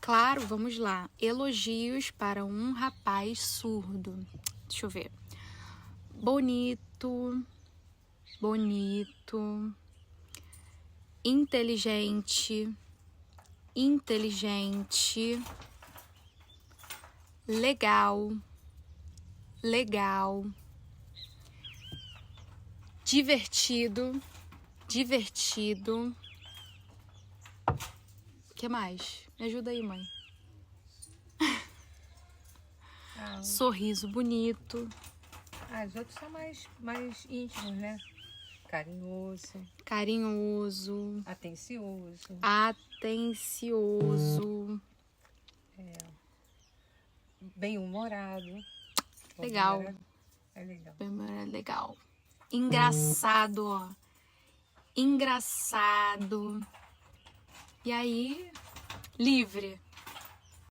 claro, vamos lá. Elogios para um rapaz surdo. Deixa eu ver. Bonito, bonito, inteligente, inteligente, legal, legal, divertido, divertido. O que mais? Me ajuda aí, mãe. Sorriso bonito. Os outros são mais íntimos, né? Carinhoso. Carinhoso. Atencioso. Atencioso. Bem-humorado. Legal. É legal. Bem-humorado, legal. Engraçado, ó. Engraçado. E aí, livre.